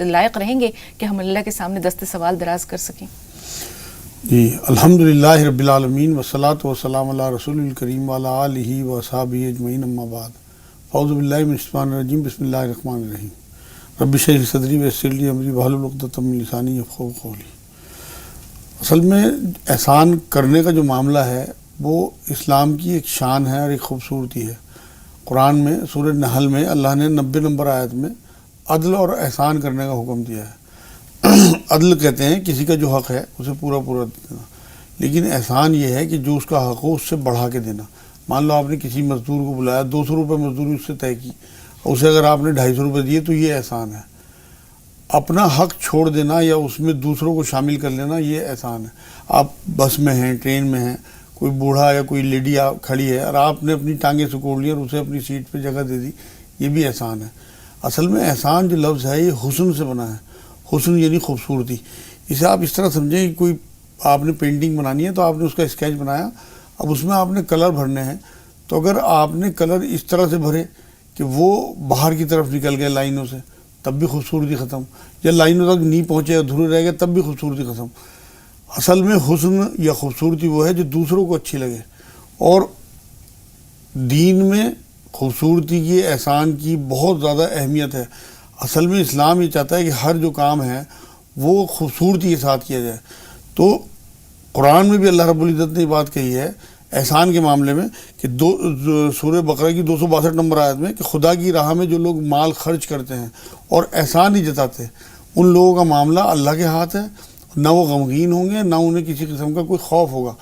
لائق رہیں گے کہ ہم اللہ کے سامنے دست سوال دراز کر سکیں؟ جی الحمدللہ رب العالمین والصلاۃ والسلام علی رسول الکریم وعلی آلہ وصحبہ اجمعین اما بعد اعوذ باللہ من الشیطان الرجیم بسم اللہ الرحمن الرحیم رب اشرح لی صدری ویسر لی امری واحلل عقدۃ من لسانی یفقہوا قولی۔ اصل میں احسان کرنے کا جو معاملہ ہے وہ اسلام کی ایک شان ہے اور ایک خوبصورتی ہے۔ قرآن میں سورہ نحل میں اللہ نے 90 نمبر آیت میں عدل اور احسان کرنے کا حکم دیا ہے۔ عدل کہتے ہیں کسی کا جو حق ہے اسے پورا دینا، لیکن احسان یہ ہے کہ جو اس کا حق ہو اس سے بڑھا کے دینا۔ مان لو آپ نے کسی مزدور کو بلایا، 200 روپے مزدوری اس سے طے کی، اسے اگر آپ نے 250 روپے دیے تو یہ احسان ہے۔ اپنا حق چھوڑ دینا یا اس میں دوسروں کو شامل کر لینا یہ احسان ہے۔ آپ بس میں ہیں، ٹرین میں ہیں، کوئی بوڑھا یا کوئی لیڈی کھڑی ہے اور آپ نے اپنی ٹانگیں سکوڑ لی اور اسے اپنی سیٹ پہ جگہ دے دی، یہ بھی احسان ہے۔ اصل میں احسان جو لفظ ہے یہ حسن سے بنا ہے۔ حسن یعنی خوبصورتی۔ اسے آپ اس طرح سمجھیں کہ کوئی آپ نے پینٹنگ بنانی ہے تو آپ نے اس کا اسکیچ بنایا، اب اس میں آپ نے کلر بھرنے ہیں، تو اگر آپ نے کلر اس طرح سے بھرے کہ وہ باہر کی طرف نکل گئے لائنوں سے تب بھی خوبصورتی ختم، یا لائنوں تک نہیں پہنچے ادھورے رہ گئے تب بھی خوبصورتی ختم۔ اصل میں حسن یا خوبصورتی وہ ہے جو دوسروں کو اچھی لگے، اور دین میں خوبصورتی کی، احسان کی بہت زیادہ اہمیت ہے۔ اصل میں اسلام یہ چاہتا ہے کہ ہر جو کام ہے وہ خوبصورتی کے ساتھ کیا جائے۔ تو قرآن میں بھی اللہ رب العزت نے یہ بات کہی ہے احسان کے معاملے میں کہ سورہ بقرہ کی 262 نمبر آیت میں کہ خدا کی راہ میں جو لوگ مال خرچ کرتے ہیں اور احسان نہیں جتاتے ان لوگوں کا معاملہ اللہ کے ہاتھ ہے، نہ وہ غمگین ہوں گے نہ انہیں کسی قسم کا کوئی خوف ہوگا۔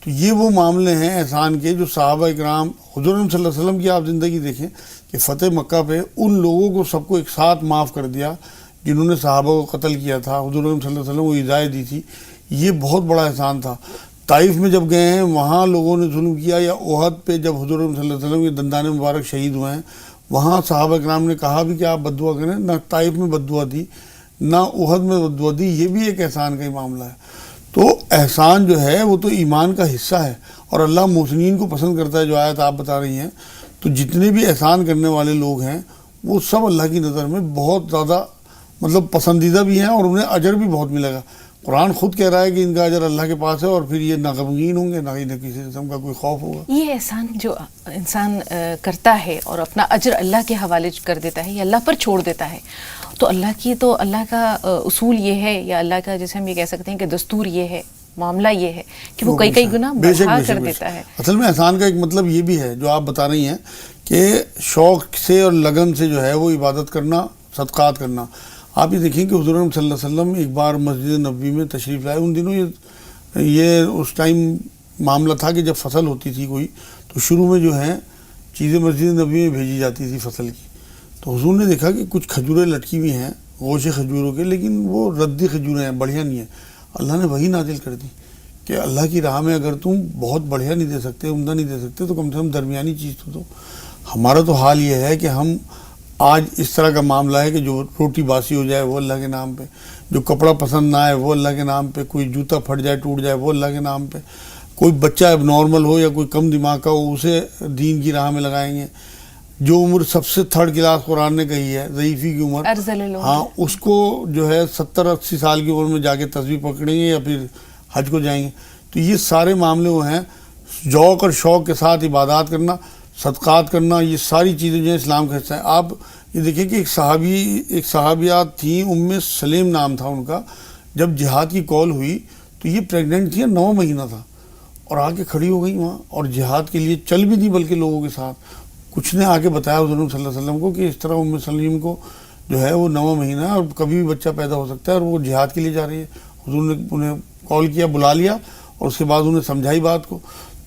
تو یہ وہ معاملے ہیں احسان کے جو صحابہ اکرام، حضور صلی اللہ علیہ وسلم کی آپ زندگی دیکھیں کہ فتح مکہ پہ ان لوگوں کو سب کو ایک ساتھ معاف کر دیا جنہوں نے صحابہ کو قتل کیا تھا، حضور صلی اللہ علیہ وسلم کو ہدایت دی تھی، یہ بہت بڑا احسان تھا۔ طائف میں جب گئے ہیں وہاں لوگوں نے ظلم کیا، یا احد پہ جب حضور صلی اللہ علیہ وسلم کے دندان مبارک شہید ہوئے ہیں وہاں صحابہ اکرام نے کہا بھی کہ آپ بد دعا کریں، نہ طائف میں بد دعا دی نہ احد میں بد دعا دی، یہ بھی ایک احسان کا ہی معاملہ ہے۔ تو احسان جو ہے وہ تو ایمان کا حصہ ہے، اور اللہ محسنین کو پسند کرتا ہے، جو آیت آپ بتا رہی ہیں۔ تو جتنے بھی احسان کرنے والے لوگ ہیں وہ سب اللہ کی نظر میں بہت زیادہ پسندیدہ بھی ہیں، اور انہیں اجر بھی بہت ملے گا۔ قرآن خود کہہ رہا ہے کہ ان کا اجر اللہ کے پاس ہے، اور پھر یہ نہ غمگین ہوں گے نہ کسی قسم کا کوئی خوف ہوگا۔ یہ احسان جو انسان کرتا ہے اور اپنا اجر اللہ کے حوالے کر دیتا ہے یا اللہ پر چھوڑ دیتا ہے، تو اللہ کا اصول یہ ہے، یا اللہ کا جیسے ہم یہ کہہ سکتے ہیں کہ دستور یہ ہے، معاملہ یہ ہے کہ وہ کئی گنا بڑھا کر دیتا ہے۔ اصل میں احسان کا ایک مطلب یہ بھی ہے جو آپ بتا رہی ہیں کہ شوق سے اور لگن سے جو ہے وہ عبادت کرنا، صدقات کرنا۔ آپ یہ دیکھیں کہ حضور صلی اللہ علیہ وسلم ایک بار مسجد نبوی میں تشریف لائے۔ ان دنوں یہ اس ٹائم معاملہ تھا کہ جب فصل ہوتی تھی کوئی تو شروع میں جو ہے چیزیں مسجد نبوی میں بھیجی جاتی تھی فصل کی۔ تو حضور نے دیکھا کہ کچھ کھجوریں لٹکی ہوئی ہیں گوشے کھجوروں کے، لیکن وہ ردی کھجوریں ہیں، بڑھیا نہیں ہیں۔ اللہ نے وہی نازل کر دی کہ اللہ کی راہ میں اگر تم بہت بڑھیا نہیں دے سکتے، عمدہ نہیں دے سکتے، تو کم سے کم درمیانی چیز تو دو۔ ہمارا تو حال یہ ہے کہ ہم آج اس طرح کا معاملہ ہے کہ جو روٹی باسی ہو جائے وہ اللہ کے نام پہ، جو کپڑا پسند نہ آئے وہ اللہ کے نام پہ، کوئی جوتا پھٹ جائے ٹوٹ جائے وہ اللہ کے نام پہ، کوئی بچہ اب نارمل ہو یا کوئی کم دماغ کا ہو اسے دین کی راہ میں لگائیں گے۔ جو عمر سب سے 3rd کلاس قرآن نے کہی ہے، ضعیفی کی عمر، ہاں اس کو جو ہے 70-80 سال کی عمر میں جا کے تسبیح پکڑیں گے یا پھر حج کو جائیں گے۔ تو یہ سارے معاملے وہ ہیں، ذوق اور شوق کے ساتھ عبادات کرنا، صدقات کرنا، یہ ساری چیزیں جو ہیں اسلام کا حصہ ہیں۔ آپ یہ دیکھیں کہ ایک صحابیات تھیں، سلیم نام تھا ان کا، جب جہاد کی کال ہوئی تو یہ پریگننٹ تھی، 9 مہینہ تھا، اور آ کے کھڑی ہو گئی وہاں، اور جہاد کے لیے چل بھی نہیں بلکہ لوگوں کے ساتھ۔ کچھ نے آ کے بتایا حضور صلی اللہ علیہ وسلم کو کہ اس طرح سلیم کو جو ہے وہ 9 مہینہ ہے اور کبھی بھی بچہ پیدا ہو سکتا ہے، اور وہ جہاد کے لیے جا رہی ہے۔ حضور نے انہیں کال کیا، بلا لیا، اور اس کے بعد انہیں سمجھائی بات کو۔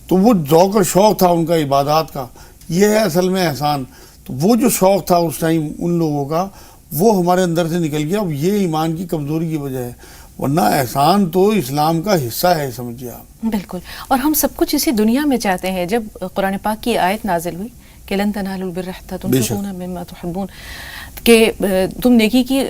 تو وہ ذوق اور شوق تھا ان کا عبادات کا، یہ ہے اصل میں احسان۔ تو وہ جو شوق تھا اس ٹائم ان لوگوں کا وہ ہمارے اندر سے نکل گیا، اب یہ ایمان کی کمزوری کی وجہ ہے، ورنہ احسان تو اسلام کا حصہ ہے، سمجھیے آپ۔ بالکل، اور ہم سب کچھ اسی دنیا میں چاہتے ہیں۔ جب قرآن پاک کی آیت نازل ہوئی کہ لن تنالوا البر حتى تنفقوا مما تحبون، کہ تم نیکی کی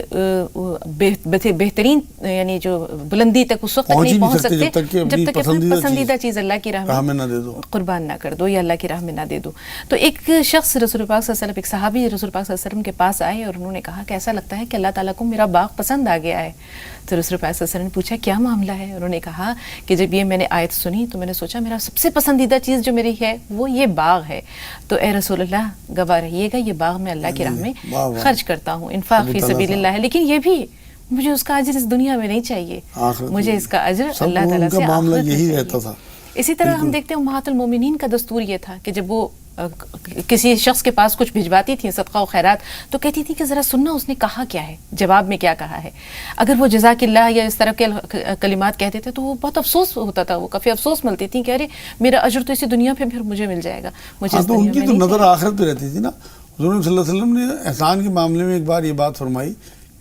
بہترین یعنی جو بلندی تک اس وقت تک نہیں پہنچ سکتے جب تک کہ اپنی پسندیدہ چیز اللہ کی راہ میں نہ دے دو، قربان نہ کر دو یا اللہ کی راہ میں نہ دے دو. تو ایک شخص رسول پاک صلی اللہ علیہ وسلم، ایک صحابی رسول پاک صلی اللہ علیہ وسلم کے پاس آئے اور انہوں نے کہا کہ ایسا لگتا ہے کہ اللہ تعالیٰ کو میرا باغ پسند آ گیا ہے. تو رسول پاک صلی اللہ علیہ وسلم نے پوچھا کیا معاملہ ہے؟ انہوں نے کہا کہ جب یہ میں نے آیت سنی تو میں نے سوچا میرا سب سے پسندیدہ چیز جو میری ہے وہ یہ باغ ہے، تو اے رسول اللہ گواہ رہیے گا یہ باغ میں اللہ کی راہ میں خرچ کرتا ہوں، انفاق فی سبیل اللہ ہے، لیکن یہ بھی مجھے اس کا اجر اس دنیا میں نہیں چاہیے، مجھے اس کا اجر اللہ تعالیٰ سے آخرت میں چاہیے. اسی طرح ہم دیکھتے ہیں امہات المومنین کا دستور یہ تھا کہ جب وہ کسی شخص کے پاس کچھ بھجواتی تھیں صدقہ و خیرات تو کہتی تھیں کہ ذرا سننا اس نے کہا کیا ہے، جواب میں کیا کہا ہے. اگر وہ جزاک اللہ یا اس طرح کے کلمات کہتے تھے تو وہ بہت افسوس ہوتا تھا، وہ کافی افسوس ملتی تھیں کہ ارے میرا اجر تو اسی دنیا پہ پھر مجھے مل جائے گا، مجھے اس تو دنیا ان کی میں تو نہیں نظر آخرت پہ رہتی تھی نا. حضور صلی اللہ علیہ وسلم نے احسان کے معاملے میں ایک بار یہ بات فرمائی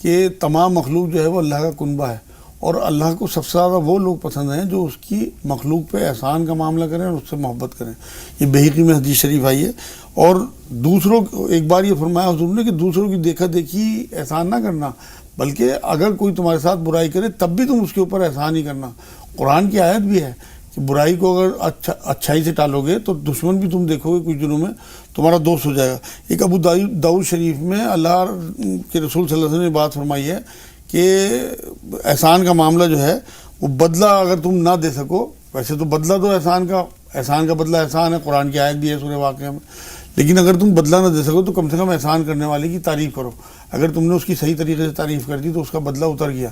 کہ تمام مخلوق جو ہے وہ اللہ کا کنبہ ہے، اور اللہ کو سب سے زیادہ وہ لوگ پسند ہیں جو اس کی مخلوق پہ احسان کا معاملہ کریں اور اس سے محبت کریں. یہ بہقی میں حدیث شریف آئی ہے. اور دوسروں ایک بار یہ فرمایا حضور نے کہ دوسروں کی دیکھا دیکھی احسان نہ کرنا، بلکہ اگر کوئی تمہارے ساتھ برائی کرے تب بھی تم اس کے اوپر احسان ہی کرنا. قرآن کی آیت بھی ہے کہ برائی کو اگر اچھائی سے ٹالو گے تو دشمن بھی تم دیکھو گے کچھ دنوں میں تمہارا دوست ہو جائے گا. ایک ابو داؤد شریف میں اللہ کے رسول صلی اللہ علیہ وسلم نے بات فرمائی ہے کہ احسان کا معاملہ جو ہے وہ بدلہ اگر تم نہ دے سکو، ویسے تو بدلہ تو احسان کا بدلہ احسان ہے، قرآن کی آیت بھی ہے سورہ واقعہ میں، لیکن اگر تم بدلہ نہ دے سکو تو کم سے کم احسان کرنے والے کی تعریف کرو. اگر تم نے اس کی صحیح طریقے سے تعریف کر دی تو اس کا بدلہ اتر گیا.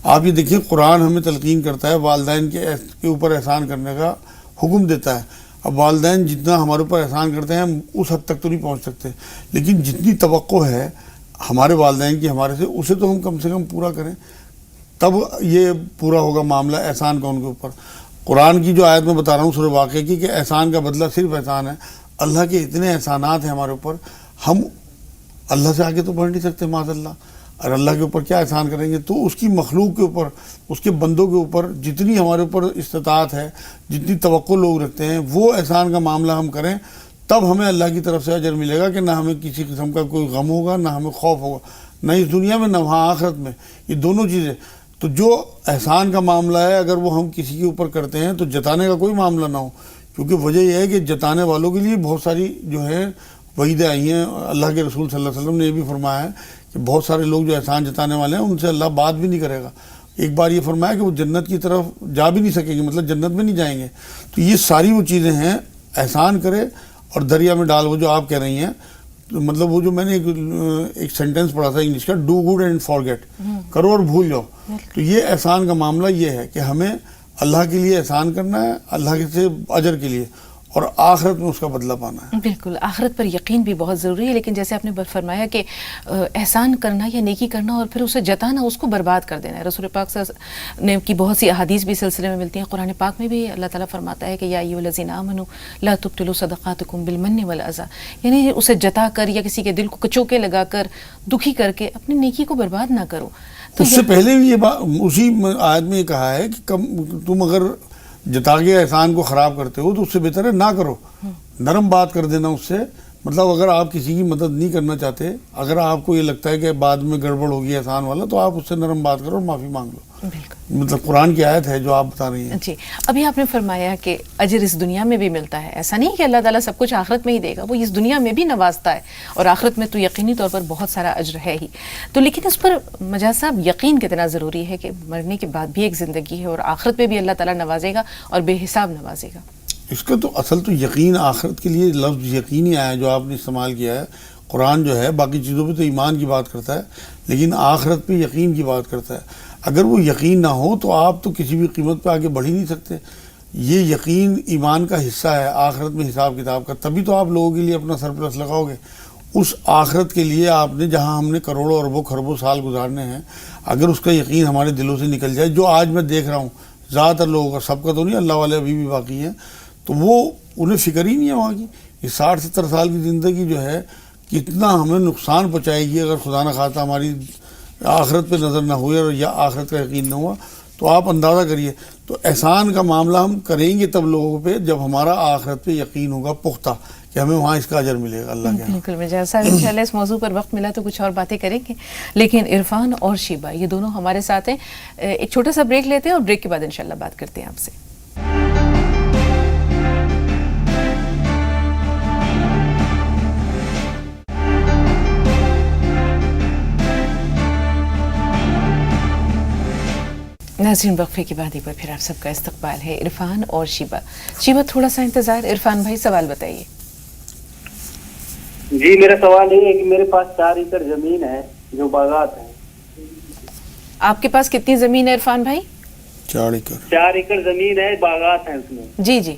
آپ یہ دیکھیں قرآن ہمیں تلقین کرتا ہے، والدین کے اوپر احسان کرنے کا حکم دیتا ہے. اب والدین جتنا ہمارے اوپر احسان کرتے ہیں ہم اس حد تک تو نہیں پہنچ سکتے، لیکن جتنی توقع ہے ہمارے والدین کی ہمارے سے اسے تو ہم کم سے کم پورا کریں، تب یہ پورا ہوگا معاملہ احسان کا ان کے اوپر. قرآن کی جو آیت میں بتا رہا ہوں سورہ واقعہ کی کہ احسان کا بدلہ صرف احسان ہے. اللہ کے اتنے احسانات ہیں ہمارے اوپر، ہم اللہ سے آگے تو بڑھ نہیں سکتے معاذ اللہ. اور اللہ کے اوپر کیا احسان کریں گے؟ تو اس کی مخلوق کے اوپر، اس کے بندوں کے اوپر جتنی ہمارے اوپر استطاعت ہے، جتنی توقع لوگ رکھتے ہیں، وہ احسان کا معاملہ ہم کریں تب ہمیں اللہ کی طرف سے اجر ملے گا کہ نہ ہمیں کسی قسم کا کوئی غم ہوگا، نہ ہمیں خوف ہوگا، نہ اس دنیا میں نہ وہاں آخرت میں. یہ دونوں چیزیں. تو جو احسان کا معاملہ ہے اگر وہ ہم کسی کے اوپر کرتے ہیں تو جتانے کا کوئی معاملہ نہ ہو، کیونکہ وجہ یہ ہے کہ جتانے والوں کے لیے بہت ساری جو ہے وعیدیں آئی ہیں. اللہ کے رسول صلی اللہ علیہ وسلم نے یہ بھی فرمایا ہے کہ بہت سارے لوگ جو احسان جتانے والے ہیں ان سے اللہ بات بھی نہیں کرے گا. ایک بار یہ فرمایا کہ وہ جنت کی طرف جا بھی نہیں سکیں گے، مطلب جنت میں نہیں جائیں گے. تو یہ ساری وہ چیزیں ہیں، احسان کرے اور دریا میں ڈال. وہ جو آپ کہہ رہی ہیں مطلب وہ جو میں نے ایک سینٹنس پڑھا تھا انگلش کا، ڈو گڈ اینڈ فارگیٹ، کرو اور بھول جاؤ. تو یہ احسان کا معاملہ یہ ہے کہ ہمیں اللہ کے لیے احسان کرنا ہے، اللہ سے اجر کے لیے، اور آخرت میں اس کا بدلہ پانا ہے. بالکل، آخرت پر یقین بھی بہت ضروری ہے. لیکن جیسے آپ نے فرمایا کہ احسان کرنا یا نیکی کرنا اور پھر اسے جتانا، اس کو برباد کر دینا ہے. رسول پاک صلی اللہ علیہ وسلم نے کی بہت سی احادیث بھی سلسلے میں ملتی ہیں. قرآن پاک میں بھی اللہ تعالیٰ فرماتا ہے کہ یا ایھا الذین آمنوا لا تبطلوا صدقاتکم بالمن والاذی، یعنی اسے جتا کر یا کسی کے دل کو کچوکے لگا کر دکھی کر کے اپنی نیکی کو برباد نہ کرو. تو اس سے پہلے بھی یہ بات اسی آیت میں یہ کہا ہے کہ تم اگر جتا کے احسان کو خراب کرتے ہو تو اس سے بہتر ہے نہ کرو، نرم بات کر دینا اس سے. مطلب اگر آپ کسی کی مدد نہیں کرنا چاہتے، اگر آپ کو یہ لگتا ہے کہ بعد میں گڑبڑ ہوگی احسان والا، تو آپ اس سے نرم بات کرو اور معافی مانگ لو. مطلب قرآن کی آیت ہے جو آپ بتا رہی ہیں. جی، ابھی آپ نے فرمایا کہ اجر اس دنیا میں بھی ملتا ہے. ایسا نہیں کہ اللہ تعالیٰ سب کچھ آخرت میں ہی دے گا، وہ اس دنیا میں بھی نوازتا ہے، اور آخرت میں تو یقینی طور پر بہت سارا اجر ہے ہی. تو لیکن اس پر مجاز صاحب یقین کتنا ضروری ہے کہ مرنے کے بعد بھی ایک زندگی ہے اور آخرت میں بھی اللہ تعالیٰ نوازے گا اور بے حساب نوازے گا. اس کا تو اصل تو یقین، آخرت کے لیے لفظ یقین ہی آیا جو آپ نے استعمال کیا ہے. قرآن جو ہے باقی چیزوں پہ تو ایمان کی بات کرتا ہے، لیکن آخرت پہ یقین کی بات کرتا ہے. اگر وہ یقین نہ ہو تو آپ تو کسی بھی قیمت پہ آگے بڑھ ہی نہیں سکتے. یہ یقین ایمان کا حصہ ہے آخرت میں حساب کتاب کا، تبھی تو آپ لوگوں کے لیے اپنا سرپلس لگاؤ گے. اس آخرت کے لیے آپ نے جہاں ہم نے کروڑوں اربوں خربوں سال گزارنے ہیں، اگر اس کا یقین ہمارے دلوں سے نکل جائے، جو آج میں دیکھ رہا ہوں زیادہ تر لوگوں کا، سب کا تو نہیں، اللہ والے ابھی بھی باقی ہیں، تو وہ انہیں فکر ہی نہیں ہے وہاں کی. یہ 60-70 سال کی زندگی جو ہے کتنا ہمیں نقصان پہنچائے گی اگر خدا نہ خواستہ ہماری آخرت پہ نظر نہ ہوئی اور یا آخرت کا یقین نہ ہوا. تو آپ اندازہ کریے. تو احسان کا معاملہ ہم کریں گے تب لوگوں پہ جب ہمارا آخرت پہ یقین ہوگا پختہ کہ ہمیں وہاں اس کا اجر ملے گا اللہ کے یہاں۔ بالکل مجاز صاحب، انشاءاللہ اس موضوع پر وقت ملا تو کچھ اور باتیں کریں گے، لیکن عرفان اور شیبہ یہ دونوں ہمارے ساتھ ہیں۔ ایک چھوٹا سا بریک لیتے ہیں اور بریک کے بعد انشاءاللہ بات کرتے ہیں آپ سے۔ ناظرین وقفے کے بعد ایک بار پھر آپ سب کا استقبال ہے۔ عرفان اور شیبہ، شیبہ تھوڑا سا انتظار، عرفان بھائی سوال بتائیے۔ جی میرا سوال یہ ہے کہ میرے پاس 4 ایکڑ زمین ہے جو باغات ہے۔ آپ کے پاس کتنی زمین ہے عرفان بھائی؟ 4 ایکڑ 4 ایکڑ زمین ہے، باغات ہیں اس میں۔ جی جی،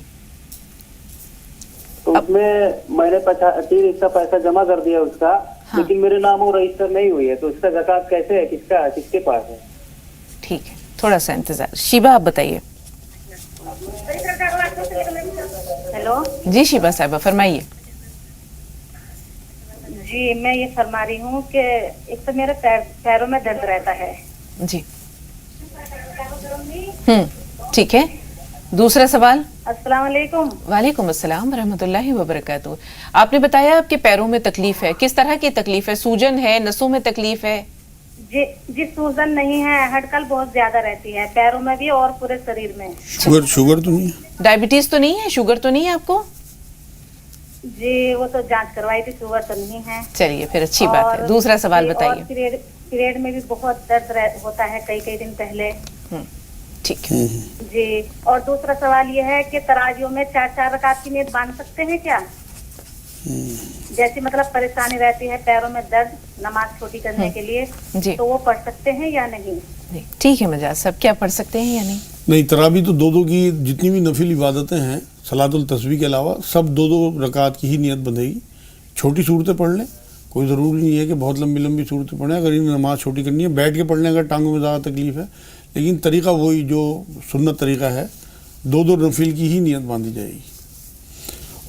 تو اس میں نے 3 حصہ پیسہ جمع کر دیا اس کا، لیکن میرے نام وہ رجسٹر نہیں ہوئی ہے، تو اس کا زکوٰۃ کیسے ہے، کس کا ہے، کس کے پاس ہے؟ ٹھیک ہے، تھوڑا سا انتظار۔ شیبہ آپ بتائیے۔ ہیلو جی شیبہ صاحبہ فرمائیے۔ جی، میں یہ فرما رہی ہوں کہ ایک تو میرے پیروں میں درد رہتا ہے۔ جی ٹھیک ہے، دوسرا سوال۔ السلام علیکم۔ وعلیکم السلام ورحمۃ اللہ وبرکاتہ۔ آپ نے بتایا آپ کے پیروں میں تکلیف ہے، کس طرح کی تکلیف ہے؟ سوجن ہے، نسوں میں تکلیف ہے؟ جی سوجن نہیں ہے، ہڈکل بہت زیادہ رہتی ہے پیروں میں بھی اور پورے شریر میں۔ شوگر تو نہیں ہے؟ ڈائبٹیز تو نہیں ہے؟ شوگر تو نہیں ہے آپ کو؟ جی وہ تو جانچ کروائی تھی، شوگر تو نہیں ہے۔ چلیے پھر اچھی بات ہے، دوسرا سوال بتائیے۔ پیریڈ میں بھی بہت درد ہوتا ہے کئی دن پہلے۔ ٹھیک ہے جی، اور دوسرا سوال یہ ہے کہ تراویح میں 4 رکعت کی نیت باندھ سکتے ہیں کیا؟ جیسی مطلب پریشانی رہتی ہے پیروں میں درد، نماز چھوٹی کرنے کے لیے، جی تو وہ پڑھ سکتے ہیں یا نہیں؟ ٹھیک ہے مجاز صاحب، کیا پڑھ سکتے ہیں یا نہیں؟ نہیں، تراویح تو 2 کی جتنی بھی نفل عبادتیں ہیں صلاۃ التسبیح کے علاوہ سب 2 رکعت کی ہی نیت بندھے گی۔ چھوٹی صورتیں پڑھ لیں، کوئی ضروری نہیں ہے کہ بہت لمبی صورتیں پڑھیں۔ اگر انہیں نماز چھوٹی کرنی ہے بیٹھ کے پڑھ لیں اگر ٹانگوں میں زیادہ تکلیف ہے، لیکن طریقہ وہی جو سنت طریقہ ہے، 2 نفل کی ہی نیت باندھی جائے گی۔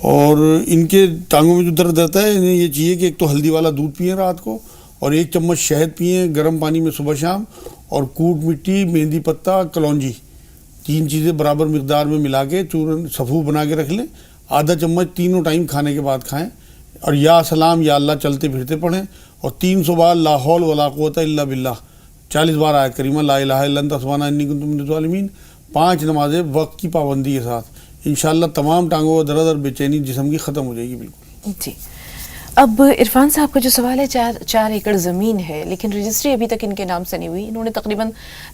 اور ان کے ٹانگوں میں جو درد رہتا ہے انہیں یہ چاہیے کہ ایک تو ہلدی والا دودھ پئیں رات کو، اور 1 چمچ شہد پئیں گرم پانی میں صبح شام، اور کوٹ مٹی، مہندی پتہ، کلونجی، 3 چیزیں برابر مقدار میں ملا کے چورن صفو بنا کے رکھ لیں۔ آدھا چمچ تینوں ٹائم کھانے کے بعد کھائیں، اور یا سلام یا اللہ چلتے پھرتے پڑھیں، اور 300 بار لا حول ولا قوت الا باللہ، 40 بار آیت کریمہ لا الہ الا انت سبحانک انی کنت من الظالمین، 5 نمازیں وقت کی پابندی کے ساتھ، انشاءاللہ تمام ٹانگوں کا درد اور بے چینی جسم کی ختم ہو جائے گی بالکل۔ جی، اب عرفان صاحب کا جو سوال ہے، 4 ایکڑ زمین ہے لیکن رجسٹری ابھی تک ان کے نام سے نہیں ہوئی، انہوں نے تقریباً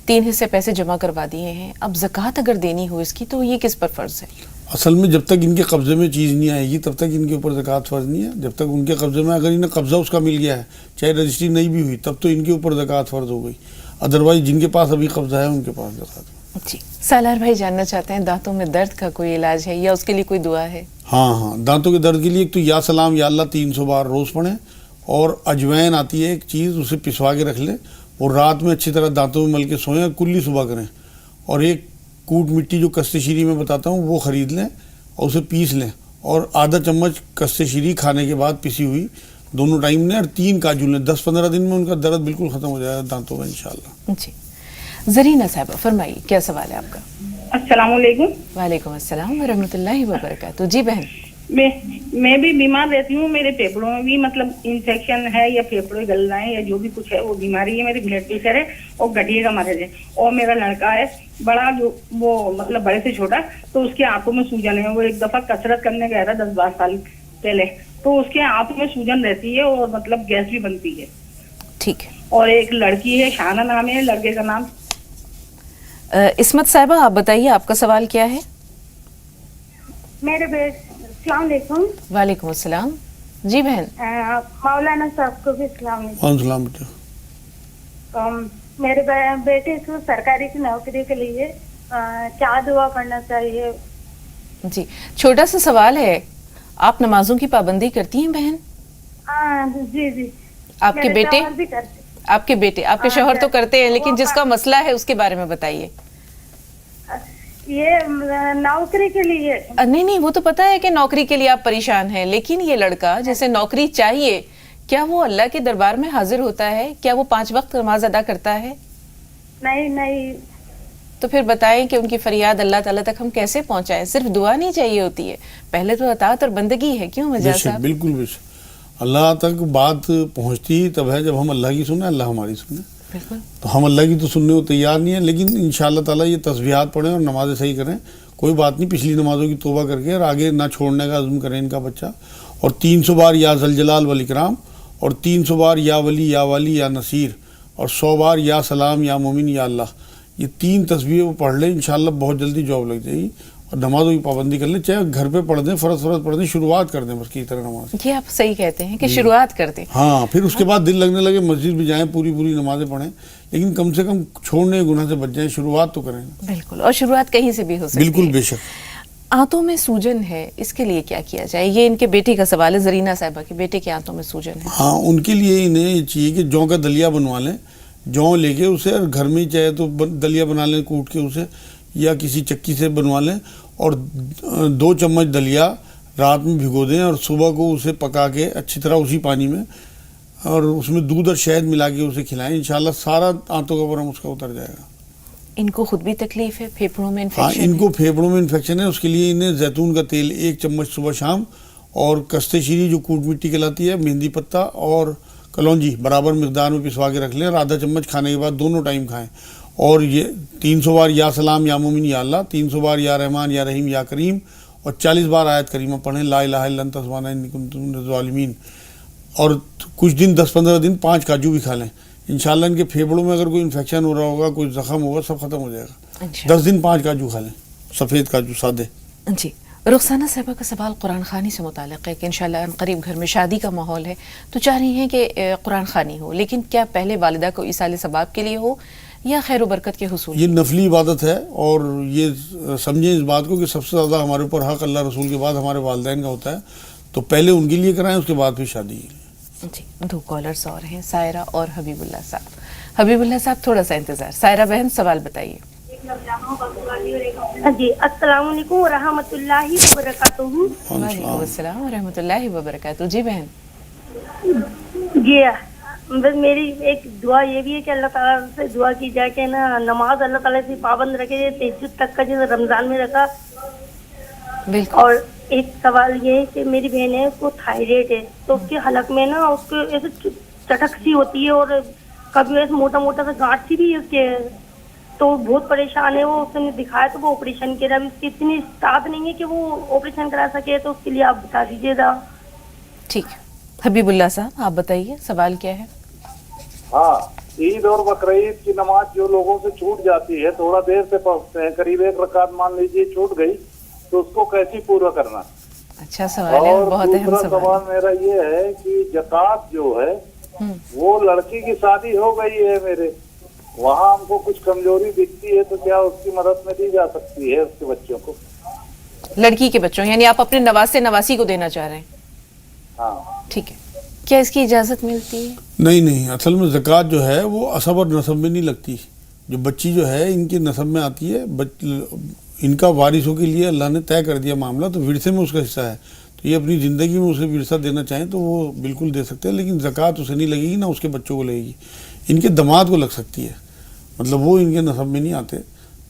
3 حصے پیسے جمع کروا دیے ہیں، اب زکوٰۃ اگر دینی ہو اس کی تو یہ کس پر فرض ہے؟ اصل میں جب تک ان کے قبضے میں چیز نہیں آئے گی تب تک ان کے اوپر زکوٰۃ فرض نہیں ہے۔ جب تک ان کے قبضے میں، اگر انہیں قبضہ اس کا مل گیا ہے چاہے رجسٹری نہیں بھی ہوئی، تب تو ان کے اوپر زکوٰۃ فرض ہو گئی، ادروائز جن کے پاس ابھی قبضہ ہے ان کے پاس زکوٰۃ۔ جی، سالار بھائی جاننا چاہتے ہیں دانتوں میں درد کا کوئی علاج ہے یا اس کے لیے کوئی دعا ہے؟ ہاں، دانتوں کے درد کے لیے ایک تو یا سلام یا اللہ 300 بار روز پڑھیں، اور اجوائن آتی ہے ایک چیز، اسے پسوا کے رکھ لیں، اور رات میں اچھی طرح دانتوں میں مل کے سوئیں اور کلی صبح کریں، اور ایک کوٹ مٹی جو کست شیری میں بتاتا ہوں وہ خرید لیں اور اسے پیس لیں، اور آدھا چمچ کست شیری کھانے کے بعد پسی ہوئی دونوں ٹائم لیں، اور 3 کاجو لیں، 10-15 دن میں ان کا درد بالکل ختم ہو جائے گا دانتوں کا انشاءاللہ۔ جی، زرینہ صاحبہ فرمائیے، کیا سوال ہے آپ کا؟ السلام علیکم۔ وعلیکم السلام ورحمۃ اللہ وبرکاتہ۔ جی بہن، میں بھی بیمار رہتی ہوں، میرے پھیپھڑوں میں بھی مطلب انفیکشن ہے، یا پھیپھڑے گل رہے ہیں یا جو بھی کچھ ہے وہ بیماری ہے، میری بلڈ پریشر ہے اور گٹھیے کا مرض ہے، اور میرا لڑکا ہے بڑا جو وہ مطلب بڑے سے چھوٹا، تو اس کے آنکھوں میں سوجن ہے، وہ ایک دفعہ کسرت کرنے گیا تھا 10-12 سال پہلے، تو اس کے آنکھوں میں سوجن رہتی ہے اور مطلب گیس بھی بنتی ہے۔ ٹھیک ہے، اور ایک لڑکی ہے، شانہ نام ہے لڑکے کا نام۔ عصمت صاحبہ آپ بتائیے آپ کا سوال کیا ہے؟ میرے السلام علیکم۔ وعلیکم السلام۔ جی بہن، مولانا صاحب کو بھی السلام علیکم۔ وعلیکم السلام بیٹا۔ میرے بیٹے کو سرکاری کی نوکری کے لیے کیا دعا کرنا چاہیے؟ جی چھوٹا سا سوال ہے، آپ نمازوں کی پابندی کرتی ہیں بہن؟ جی جی، آپ کے بیٹے؟ آپ کے بیٹے، آپ کے شوہر تو کرتے ہیں لیکن جس کا مسئلہ ہے اس کے بارے میں بتائیے۔ یہ نوکری کے لیے نہیں، وہ تو پتا ہے کہ نوکری کے لیے آپ پریشان ہیں، لیکن یہ لڑکا جسے نوکری چاہیے، کیا وہ اللہ کے دربار میں حاضر ہوتا ہے؟ کیا وہ 5 وقت نماز ادا کرتا ہے؟ نہیں، تو پھر بتائیں کہ ان کی فریاد اللہ تعالیٰ تک ہم کیسے پہنچائیں؟ صرف دعا نہیں چاہیے ہوتی ہے، پہلے تو اطاعت اور بندگی ہے. کیوں بے مجاز شک، صاحب؟ بالکل بے شک. اللہ تک بات پہنچتی ہی تب ہے جب ہم اللہ کی سنیں، اللہ ہماری سنیں. بالکل. تو ہم اللہ کی تو سننے کو تیار نہیں ہیں، لیکن انشاءاللہ تعالیٰ یہ تسبیحات پڑھیں اور نمازیں صحیح کریں. کوئی بات نہیں، پچھلی نمازوں کی توبہ کر کے اور آگے نہ چھوڑنے کا عزم کریں ان کا بچہ. اور 300 بار یا ذوالجلال والاکرام، اور 300 بار یا ولی یا والی یا نصیر، اور 100 بار یا سلام یا مومن یا اللہ. یہ 3 تسبیحیں وہ پڑھ لیں، انشاءاللہ بہت جلدی جاب لگ جائے گی. اور نمازوں کی پابندی کر لیں، چاہے گھر پہ پڑھ دیں، فرض پڑھ دیں، شروعات کر دیں بس کی طرح نماز. یہ آپ صحیح کہتے ہیں کہ شروعات کر دیں. ہاں، پھر اس کے بعد دل لگنے لگے مسجد بھی جائیں، پوری نمازیں پڑھیں، لیکن کم سے کم چھوڑنے گناہ سے بچ جائیں. شروعات تو کریں. بالکل. اور شروعات کہیں سے بھی ہو سکتی ہے. بالکل بے شک. آنتوں میں سوجن ہے، اس کے لیے کیا کیا جائے؟ یہ ان کے بیٹی کا سوال ہے، زرینہ صاحبہ کے بیٹے کے آنتوں میں سوجن ہے. ہاں، ان کے لیے انہیں یہ چاہیے کہ جوں کا دلیا بنوا لیں، جوں لے کے اسے، اور گھر میں ہی چاہے تو دلیا بنا لیں کوٹ کے اسے، یا کسی چکی سے بنوا لیں، اور 2 چمچ دلیا رات میں بھگو دیں، اور صبح کو اسے پکا کے اچھی طرح اسی پانی میں، اور اس میں دودھ اور شہد ملا کے اسے کھلائیں. انشاءاللہ سارا آنتوں کا ورم اس کا اتر جائے گا. ان کو خود بھی تکلیف ہے، پھیپھڑوں میں ہاں، انفیکشن ان ہے. کو پھیپھڑوں میں انفیکشن ہے. اس کے لیے انہیں زیتون کا تیل 1 چمچ صبح شام، اور کستے شیری جو کوٹ مٹی کہلاتی ہے، مہندی پتہ اور کلونجی برابر مقدار میں پسوا کے رکھ لیں، اور آدھا چمچ کھانے کے بعد دونوں ٹائم کھائیں. اور یہ 300 بار یا سلام یا مومن یا اللہ، 300 بار یا رحمان یا رحیم یا کریم، اور 40 بار آیت کریمہ پڑھیں، لا الہ الا انت سبحانک انی کنت من الظالمین. اور کچھ دن 10-15 دن 5 کاجو بھی کھا لیں. انشاءاللہ ان کے پھیپڑوں میں اگر کوئی انفیکشن ہو رہا ہوگا، کوئی زخم ہوگا، سب ختم ہو جائے گا. 10 دن 5 کاجو کھا لیں، سفید کاجو سادے. جی. رخسانہ صاحبہ کا سوال قرآن خوانی سے متعلق ہے کہ انشاءاللہ ان قریب گھر میں شادی کا ماحول ہے، تو چاہ رہی ہیں کہ قرآن خوانی ہو، لیکن کیا پہلے والدہ کو ایصال ثواب کے لیے ہو یا خیر و برکت کے حصول؟ یہ نفلی عبادت ہے، اور یہ سمجھیں اس بات کو کہ سب سے زیادہ ہمارے اوپر حق اللہ رسول کے بعد ہمارے والدین کا ہوتا ہے، تو پہلے ان کے لیے کرائیں، اس کے بعد پھر شادی کے لیے. جی. 2 کالرز اور ہیں، سائرہ اور حبیب اللہ صاحب. حبیب اللہ صاحب تھوڑا سا انتظار. سائرہ بہن سوال بتائیے. جی، السلام علیکم ورحمۃ اللہ وبرکاتہ. وعلیکم السلام ورحمۃ اللہ وبرکاتہ. جی بہن. جی، بس میری ایک دعا یہ بھی ہے کہ اللہ تعالیٰ سے دعا کی جائے کہ نا نماز اللہ تعالیٰ سے پابند رکھے، تہجد تک کا جیسے رمضان میں رکھا. بالکل. اور ایک سوال یہ ہے کہ میری بہن ہے، اس کو تھائرائڈ ہے، تو اس کے حلق میں نا اس کو ایسے چٹک سی ہوتی ہے، اور کبھی ایسے موٹا موٹا سا گانٹ سی بھی ہے اس کے، تو بہت پریشان ہے وہ. اس نے دکھایا تو وہ آپریشن کے اب اس کی اتنی استعداد نہیں ہے کہ وہ آپریشن کرا سکے، تو اس کے لیے آپ بتا دیجیے گا. ٹھیک ہے. حبیب اللہ صاحب آپ بتائیے سوال کیا ہے؟ ہاں، عید اور بقرعید کی نماز جو لوگوں سے چھوٹ جاتی ہے، تھوڑا دیر سے پڑھتے ہیں، قریب 1 رکعت مان لیجیے چھوٹ گئی، تو اس کو کیسی پورا کرنا؟ اچھا سوال ہے، اور بہت اہم دوسرا سوال سوال میرا یہ ہے کہ زکوٰۃ جو ہے، وہ لڑکی کی شادی ہو گئی ہے میرے، وہاں ہم کو کچھ کمزوری دکھتی ہے، تو کیا اس کی مدد میں دی جا سکتی ہے اس کے بچوں کو؟ لڑکی کے بچوں، یعنی آپ اپنے نواسے نواسی کو دینا چاہ رہے ہیں؟ ہاں ٹھیک ہے. کیا اس کی اجازت ملتی ہے؟ نہیں، اصل میں زکوٰۃ جو ہے وہ عصب اور نسب میں نہیں لگتی. جو بچی جو ہے ان کی نسب میں آتی ہے، ان کا وارثوں کے لیے اللہ نے طے کر دیا معاملہ، تو ورثے میں اس کا حصہ ہے. تو یہ اپنی زندگی میں اسے ورثہ دینا چاہیں تو وہ بالکل دے سکتے ہیں، لیکن زکوٰۃ اسے نہیں لگے گی، نہ اس کے بچوں کو لگے گی. ان کے داماد کو لگ سکتی ہے، مطلب وہ ان کے نسب میں نہیں آتے.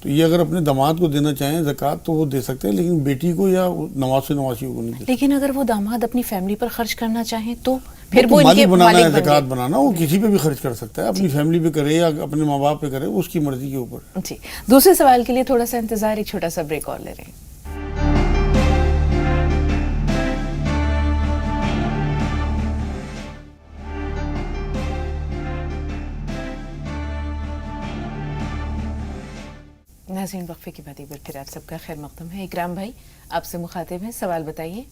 تو یہ اگر اپنے داماد کو دینا چاہیں زکوٰۃ تو وہ دے سکتے ہیں، لیکن بیٹی کو یا نواسے نواسیوں کو نہیں دے سکتے. لیکن اگر وہ داماد اپنی فیملی پر خرچ کرنا چاہیں تو پھر وہ ان مالی کے بنانا ہے، مالک بن زکوٰۃ گئے. بنانا، وہ کسی پہ بھی خرچ کر سکتا ہے، اپنی فیملی پہ کرے یا اپنے ماں باپ پہ کرے، اس کی مرضی کے اوپر. جی. دوسرے سوال کے لیے تھوڑا سا انتظار، ایک چھوٹا سا بریک اور لے رہے ہیں. ناظرین وقفے کے بعد ایک بار پھر آپ سب کا خیر مقدم ہے. اکرام بھائی آپ سے مخاطب ہیں، سوال بتائیے.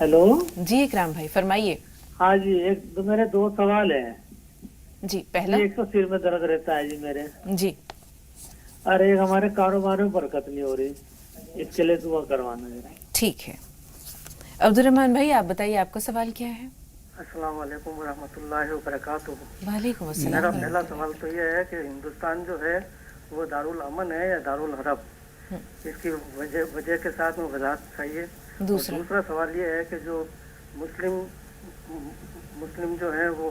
ہیلو. جی اکرام بھائی فرمائیے. ہاں جی، میرے 2 سوال ہیں. جی پہلا. ایک تو سر میں درد رہتا ہے جی میرے، جی. اور ایک ہمارے کاروبار میں برکت نہیں ہو رہی، اس کے لیے دعا کروانا ہے. ٹھیک ہے. عبد الرحمن بھائی آپ بتائیے آپ کا سوال کیا ہے؟ السلام علیکم ورحمۃ اللہ وبرکاتہ. وعلیکم میرا السلام. پہلا سوال تو یہ ہے کہ ہندوستان جو ہے وہ دارالامن ہے یا دارالحرب، اس کی وجہ کے ساتھ میں وضاحت چاہیے. دوسرا سوال یہ ہے کہ جو مسلم جو ہیں وہ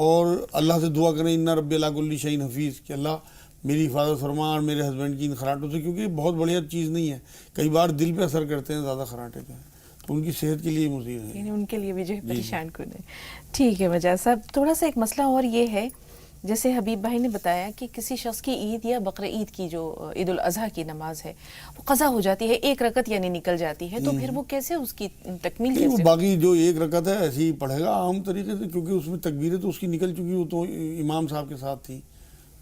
اور اللہ سے دعا کریں اِنَّ رَبِّ عَلَىٰ كُلِّ شَيْءٍ حفیظ کہ اللہ میری حفاظت فرما اور میرے ہسبینڈ کی ان خراٹوں سے، کیونکہ بہت بڑھیا چیز نہیں ہے، کئی بار دل پہ اثر کرتے ہیں زیادہ خراٹے جو ہیں، تو ان کی صحت کے لیے مضر ہے. یعنی ان کے لیے بھی جو ہے پریشان کن ہے. ٹھیک ہے مجاز صاحب، تھوڑا سا ایک مسئلہ اور یہ ہے، جیسے حبیب بھائی نے بتایا کہ کسی شخص کی عید یا بقر عید کی جو عید الاضحیٰ کی نماز ہے وہ قضا ہو جاتی ہے، ایک رکعت یعنی نکل جاتی ہے، تو پھر وہ کیسے اس کی تکمیل وہ کیسے؟ باقی جو ایک رکعت ہے ایسے ہی پڑھے گا عام طریقے سے، کیونکہ اس میں تکبیریں تو اس کی نکل چکی، وہ تو امام صاحب کے ساتھ تھی،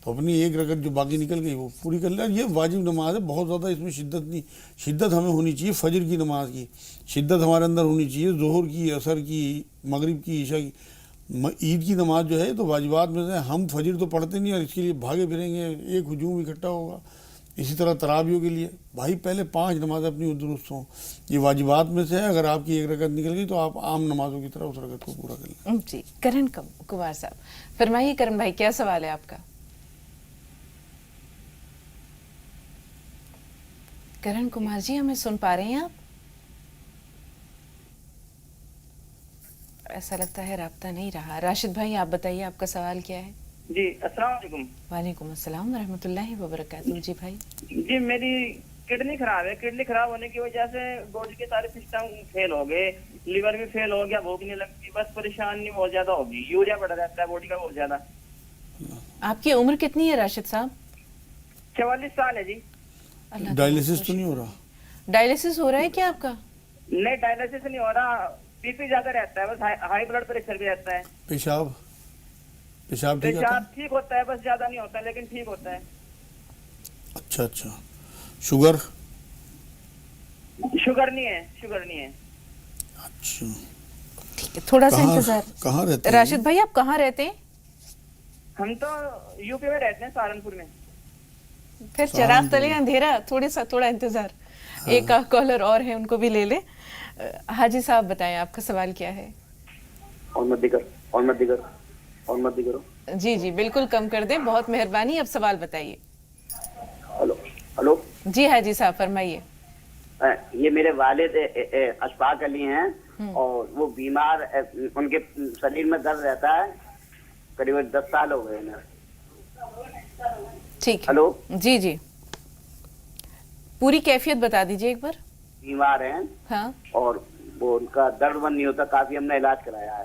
تو اپنی ایک رکعت جو باقی نکل گئی وہ پوری کر لیا. یہ واجب نماز ہے، بہت زیادہ اس میں شدت نہیں، شدت ہمیں ہونی چاہیے فجر کی نماز کی، شدت ہمارے اندر ہونی چاہیے ظہر کی، عصر کی، مغرب کی، عشاء کی. عید کی نماز جو ہے تو واجبات میں سے ہم فجر تو پڑھتے نہیں اور اس کے لیے بھاگے پھریں گے، ایک ہجوم اکٹھا ہوگا. اسی طرح تراویحوں کے لیے بھائی پہلے 5 نمازیں اپنی درست ہوں، یہ واجبات میں سے ہے. اگر آپ کی ایک رکعت نکل گئی تو آپ عام نمازوں کی طرح اس رکعت کو پورا کر لیں. جی کرن کمار صاحب فرمائیے. کرن بھائی کیا سوال ہے آپ کا؟ کرن کمار جی ہمیں سن پا رہے ہیں آپ؟ ایسا لگتا ہے رابطہ نہیں رہا. راشد بھائی آپ بتائیے آپ کا سوال کیا ہے؟ جی السلام علیکم. وعلیکم السلام ورحمۃ اللہ وبرکاتہ. جی بھائی. جی میری کڈنی خراب ہے، کڈنی خراب ہونے کی وجہ سے باڈی کے سارے سسٹم فیل ہو گئے، لیور بھی فیل ہو گیا، بھوک نہیں لگتی، بس پریشانی بہت زیادہ ہوگی، یوریا بڑھ رہتا ہے باڈی کا بہت زیادہ. آپ کی عمر کتنی ہے راشد صاحب؟ 44 سال ہے جی. اللہ ڈائلیسس تو نہیں ہو رہا؟ ڈائلیسس ہو رہا ہے کیا آپ کا؟ نہیں ڈائلیسس نہیں ہو رہا، بی پی زیادہ رہتا ہے، بس ہائی بلڈ پریشر بھی رہتا ہے. پیشاب ٹھیک ہے؟ پیشاب ٹھیک ہوتا ہے، بس زیادہ نہیں ہوتا لیکن ٹھیک ہوتا ہے. اچھا اچھا. شوگر نہیں ہے، شوگر نہیں ہے. اچھا ٹھیک ہے، تھوڑا سا انتظار. کہاں رہتے ہیں راشد بھائی آپ کہاں رہتے ہیں؟ ہم تو یو پی میں رہتے ہیں، سہارنپور میں. پھر چراغ تلے اندھیرا، تھوڑا انتظار. ایک کالر اور ہیں ان کو بھی لے لیں. حاجی صاحب بتائیں آپ کا سوال کیا ہے؟ اور مت کرو. جی جی بالکل کم کر دیں، بہت مہربانی. اب سوال بتائیے. ہلو. جی حاجی صاحب فرمائیے. یہ میرے والد اشفاق علی ہیں اور وہ بیمار، ان کے شریر میں درد رہتا ہے، قریب 10 سال ہو گئے ہیں. ٹھیک ہے. ہلو. جی جی پوری کیفیت بتا دیجیے ایک بار. بیمار ہیں ہاں اور وہ ان کا درد بند نہیں ہوتا، کافی ہم نے علاج کرایا ہے.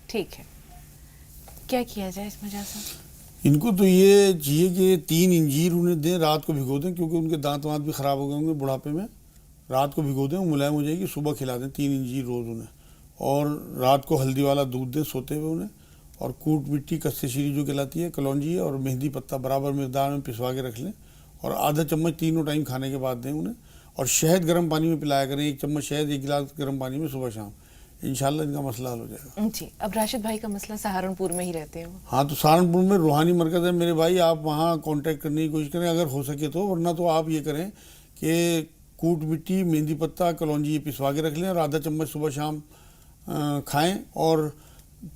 ٹھیک ہے، کیا کیا جائے اس مجاز صاحب؟ ان کو تو یہ چاہیے کہ 3 انجیر انہیں دیں، رات کو بھگو دیں، کیونکہ ان کے دانت وانت بھی خراب ہو گئے ہوں گے بڑھاپے میں. رات کو بھگو دیں، وہ ملائم ہو جائے گی، صبح کھلا دیں 3 انجیر روز انہیں. اور رات کو ہلدی والا دودھ دیں سوتے ہوئے انہیں. اور کوٹ مٹی کسے شیری جو کہلاتی ہے، کلونجی اور مہندی پتہ برابر مقدار میں پسوا کے رکھ لیں، اور آدھا چمچ تینوں ٹائم کھانے کے بعد دیں انہیں. اور شہد گرم پانی میں پلایا کریں، 1 چمچ شہد 1 گلاس گرم پانی میں صبح شام. انشاءاللہ ان کا مسئلہ حل ہو جائے گا. جی اب راشد بھائی کا مسئلہ سہارنپور میں ہی رہتے ہیں وہ. ہاں تو سہارنپور میں روحانی مرکز ہے میرے بھائی، آپ وہاں کانٹیکٹ کرنے کی کوشش کریں اگر ہو سکے تو، ورنہ تو آپ یہ کریں کہ کوٹ مٹی، مہندی پتہ، کلونجی یہ پسوا کے رکھ لیں اور آدھا چمچ صبح شام کھائیں، اور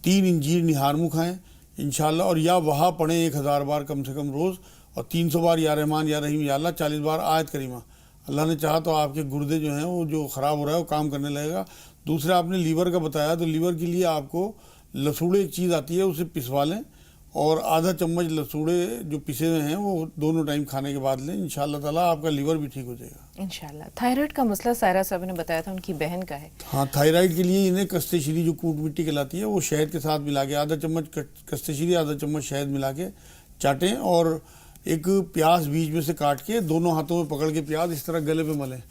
3 انجیر نہار منہ کھائیں انشاءاللہ. اور یا وہاں پڑھیں 1000 بار کم سے کم روز، اور 300 بار یا رحمان یا رحیم یا اللہ، 40 بار آیت کریمہ. اللہ نے چاہا تو آپ کے گردے جو ہیں وہ جو خراب ہو رہا ہے وہ کام کرنے لگے گا. دوسرا آپ نے لیور کا بتایا، تو لیور کے لیے آپ کو لسوڑے ایک چیز آتی ہے، اسے پسوا لیں، اور آدھا چمچ لسوڑے جو پسے ہوئے ہیں وہ دونوں ٹائم کھانے کے بعد لیں. انشاءاللہ تعالیٰ آپ کا لیور بھی ٹھیک ہو جائے گا انشاءاللہ. تھائرائڈ کا مسئلہ سائرہ صاحب نے بتایا تھا ان کی بہن کا ہے. ہاں تھائرائڈ کے لیے انہیں کستے شیری جو کوٹ مٹی کہلاتی ہے وہ شہد کے ساتھ ملا کے آدھا چمچ کستے شیری آدھا چمچ شہد ملا کے چاٹیں، اور ایک پیاز بیچ میں سے کاٹ کے دونوں ہاتھوں میں پکڑ کے پیاز اس طرح گلے پہ ملیں،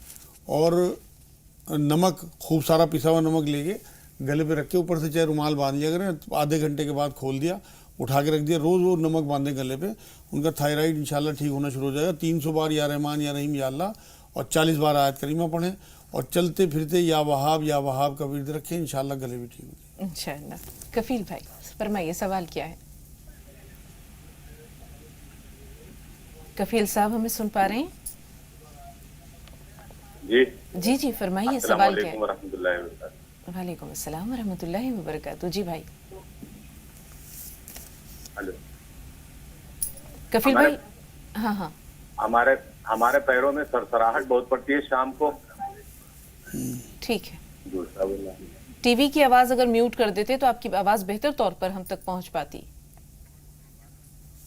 اور نمک خوب سارا پسا ہوا نمک لے کے گلے پہ رکھ کے اوپر سے چاہے رومال باندھ لیا کریں، آدھے گھنٹے کے بعد کھول دیا، اٹھا کے رکھ دیا، روز وہ نمک باندھیں گلے پہ. ان کا تھائرائڈ انشاءاللہ ٹھیک ہونا شروع ہو جائے گا. 300 بار یا رحمان یا رحیم یا اللہ اور 40 بار آیت کریمہ پڑھیں، اور چلتے پھرتے یا وہاب کا ورد رکھیں، انشاءاللہ گلے بھی ٹھیک ہو جائے گا انشاءاللہ. کفیل بھائی فرمائیے سوال کیا ہے؟ کفیل صاحب ہمیں سن پا رہے ہیں؟ جی جی فرمائیے سوال کیا ہے؟ السلام علیکم ورحمۃ اللہ وبرکاتہ. وعلیکم السلام ورحمۃ اللہ وبرکاتہ. جی بھائی. ہلو. کفیل بھائی. ہاں ہمارے پیروں میں سرسراہٹ بہت پڑتی ہے شام کو. ٹھیک ہے ٹی وی کی آواز اگر میوٹ کر دیتے تو آپ کی آواز بہتر طور پر ہم تک پہنچ پاتی.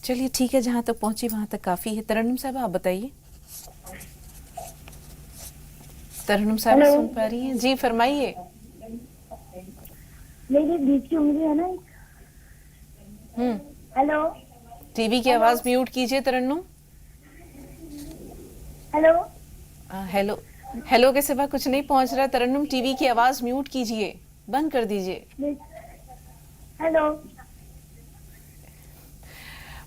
چلیے ٹھیک ہے, جہاں تک پہنچی وہاں تک کافی ہے. ترنم صاحبہ آپ بتائیے. ترنم صاحبہ سن پا رہی ہیں؟ جی فرمائیے. میری بیچ کی انگلی ہے نا. ہیلو, ٹی وی کی آواز میوٹ کیجئے ترنم. ہیلو ہیلو ہیلو کے سوا کچھ نہیں پہنچ رہا. ترنم ٹی وی کی آواز میوٹ کیجئے, بند کر دیجئے. ہیلو,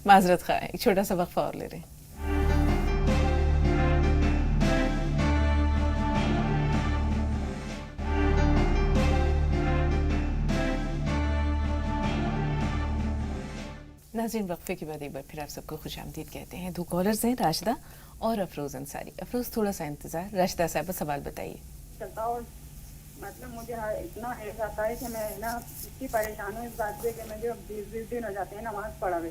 معذرت خواہ, ایک چھوٹا سا وقفہ اور لے رہے ہیں. ناظرین, وقفے کے بعد ایک بار پھر آپ سب کو خوش آمدید کہتے ہیں. دو کالرز ہیں, راشدہ اور افروز انصاری. افروز تھوڑا سا انتظار. راشدہ صاحبہ سوال بتائیے. چلتا اور مطلب مجھے اتنا حیض آتا ہے کہ میں نا اتنی پریشان ہوں اس بات سے کہ مجھے 20 دن ہو جاتے ہیں نماز پڑھا ہوئے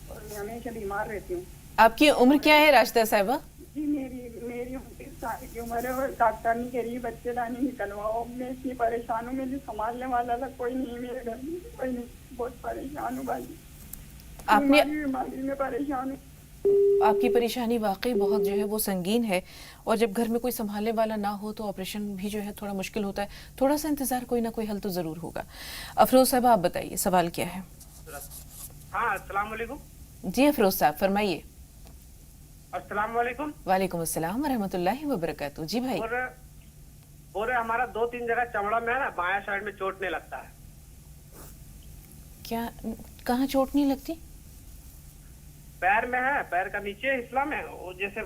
اور میں ہمیشہ بیمار رہتی ہوں. آپ کی عمر کیا ہے راشدہ صاحبہ؟ جی میری 29 سال کی عمر ہے اور ڈاکٹر نے کہہ رہی بچے دانی نکلواؤ. میں اتنی پریشان ہوں, مجھے سنبھالنے والا تھا کوئی نہیں میرے گھر میں, کوئی نہیں. بہت پریشان ہوں بھائی, آپ نے بیماری میں پریشان ہوں. آپ کی پریشانی واقعی بہت جو ہے وہ سنگین ہے, اور جب گھر میں کوئی سنبھالنے والا نہ ہو تو آپریشن بھی جو ہے تھوڑا مشکل ہوتا ہے. تھوڑا سا انتظار, کوئی نہ کوئی حل تو ضرور ہوگا. افروز صاحب آپ بتائیے سوال کیا ہے. ہاں السلام علیکم. جی افروز صاحب فرمائیے. السلام علیکم. وعلیکم السلام ورحمۃ اللہ وبرکاتہ. جی بھائی. اور ہمارا 2-3 جگہ چمڑا میں ہے نا بایاں سائڈ میں چوٹنے لگتا ہے. کیا, کہاں چوٹ نہیں لگتی؟ پیر میں ہے, پیر کا نیچے حصہ میں, وہ جیسے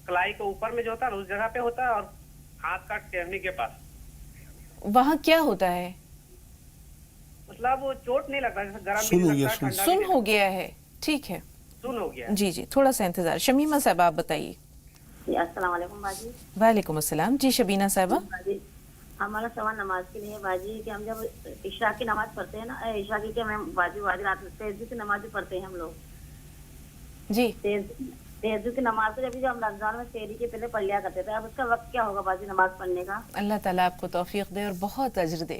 کلائی کے اوپر میں جو ہوتا ہے اس جگہ پہ ہوتا ہے, اور ہاتھ کا ٹہنی کے پاس. وہاں کیا ہوتا ہے؟ مطلب وہ چوٹ نہیں لگتا, جیسے گرم بھی نہیں لگتا, سن ہو گیا ہے. ٹھیک ہے, سن ہو گیا. جی جی تھوڑا سا انتظار. شمیمہ صاحبہ آپ بتائیے. السلام علیکم باجی. وعلیکم السلام. جی شبینہ صاحبہ. ہمارا سوال نماز کے لیے باجی کہ ہم جب عشاء کی نماز پڑھتے ہیں نا, عشاء کی کہ ہم باجی رات میں تہجد کی نماز بھی پڑھتے ہیں ہم لوگ. جی تہجد کی نماز تو جب ہم رمضان میں سحری کے پہلے پڑھ لیا کرتے تھے. اب اس کا وقت کیا ہوگا باجی نماز پڑھنے کا؟ اللہ تعالیٰ آپ کو توفیق دے اور بہت اجر دے.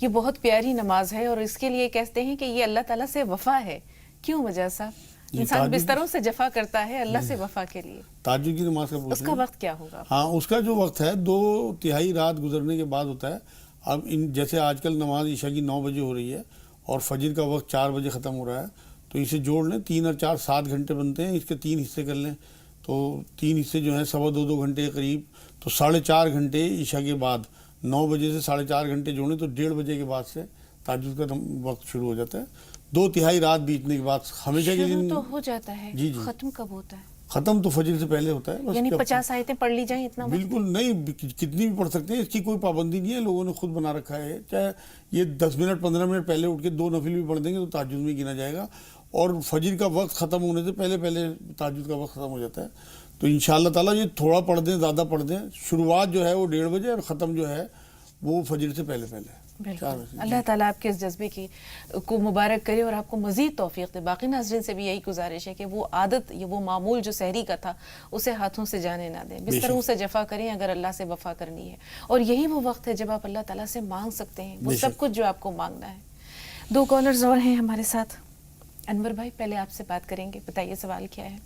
یہ بہت پیاری نماز ہے, اور اس کے لیے کہتے ہیں کہ یہ اللہ تعالیٰ سے وفا ہے. کیوں وجہ صاحب؟ انسان بستروں سے جفا کرتا ہے اللہ سے وفا کے لیے. تہجد کی نماز کا اس کا وقت کیا ہوگا؟ ہاں اس کا جو وقت ہے 2/3 رات گزرنے کے بعد ہوتا ہے. اب جیسے آج کل نماز عشاء کی 9 بجے ہو رہی ہے اور فجر کا وقت 4 بجے ختم ہو رہا ہے, تو اسے جوڑ لیں. 3 اور 4 7 گھنٹے بنتے ہیں. اس کے 3 حصے کر لیں تو 3 حصے جو ہیں 2.25 گھنٹے کے قریب, تو 4.5 گھنٹے عشاء کے بعد. 9 بجے سے 4.5 گھنٹے جوڑیں تو 1:30 بجے کے بعد سے تہجد کا وقت شروع ہو جاتا ہے. 2/3 رات بیتنے کے بعد ہمیشہ کے دن تو ہو جاتا ہے. جی جی. ختم کب ہوتا ہے؟ ختم تو فجر سے پہلے ہوتا ہے. یعنی 50 آیتیں پڑھ لی جائیں اتنا؟ بالکل نہیں, کتنی بھی پڑھ سکتے ہیں, اس کی کوئی پابندی نہیں ہے. لوگوں نے خود بنا رکھا ہے, چاہے یہ 10 منٹ 15 منٹ پہلے اٹھ کے 2 نفل بھی پڑھ دیں گے تو تہجد میں گنا جائے گا. اور فجر کا وقت ختم ہونے سے پہلے تہجد کا وقت ختم ہو جاتا ہے. تو انشاءاللہ تعالیٰ یہ تھوڑا پڑھ دیں, زیادہ پڑھ دیں. شروعات جو ہے وہ 1:30 بجے اور ختم جو ہے وہ فجر سے پہلے. بالکل. اللہ تعالیٰ آپ کے اس جذبے کو مبارک کرے اور آپ کو مزید توفیق دے. باقی ناظرین سے بھی یہی گزارش ہے کہ وہ عادت, یہ وہ معمول جو سحری کا تھا اسے ہاتھوں سے جانے نہ دیں. بستروں سے جفا کریں اگر اللہ سے وفا کرنی ہے. اور یہی وہ وقت ہے جب آپ اللہ تعالیٰ سے مانگ سکتے ہیں وہ سب کچھ جو آپ کو مانگنا ہے. 2 کالرز اور ہیں ہمارے ساتھ. انور بھائی پہلے آپ سے بات کریں گے, بتائیے سوال کیا ہے.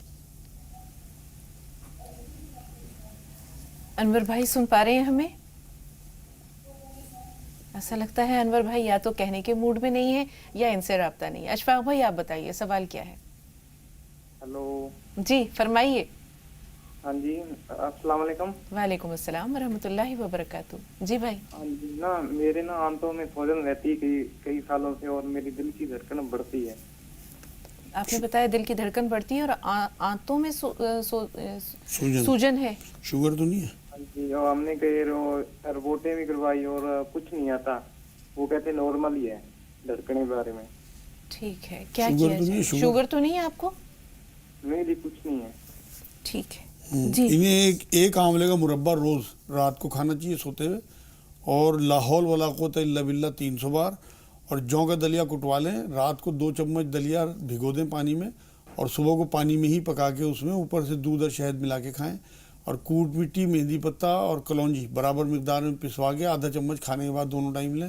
انور بھائی سن پا رہے ہیں ہمیں؟ ایسا لگتا ہے انور بھائی یا تو کہنے کے موڈ میں نہیں ہے یا ان سے رابطہ نہیں. اشفاق بھائی آپ بتائیے سوال کیا ہے. ہلو جی فرمائیے. ہاں جی السلام علیکم. وعلیکم السلام ورحمۃ اللہ وبرکاتہ. جی بھائی. ہاں جی نا میرے نا آنتوں میں سوجن رہتی ہے کئی سالوں سے, اور میری دل کی دھڑکن بڑھتی ہے. آپ نے بتایا دل کی دھڑکن بڑھتی ہے اور آنتوں میں سوجن ہے. شوگر تو نہیں ہے؟ جی, اور ہم نے کئی رپورٹیں بھی کروائی اور کچھ نہیں آتا. وہ کہتے نارمل ہی ہے دھڑکن کے بارے میں. ٹھیک ہے, کیا کیا جائے؟ شوگر تو نہیں ہے آپ کو؟ نہیں جی کچھ نہیں ہے. ٹھیک ہے جی. انہیں ایک آملے کا مربع روز رات کو کھانا چاہیے سوتے ہوئے, اور لا حول ولا قوت الا باللہ 300 بار. اور جو کا دلیا کٹوا لیں, رات کو 2 چمچ دلیا بھگو دیں پانی میں, اور صبح کو پانی میں ہی پکا کے اس میں اوپر سے دودھ اور شہد ملا کے کھائیں. اور کوٹ مٹی, مہندی پتہ اور کلونجی برابر مقدار میں پسوا کے آدھا چمچ کھانے کے بعد دونوں ٹائم لیں.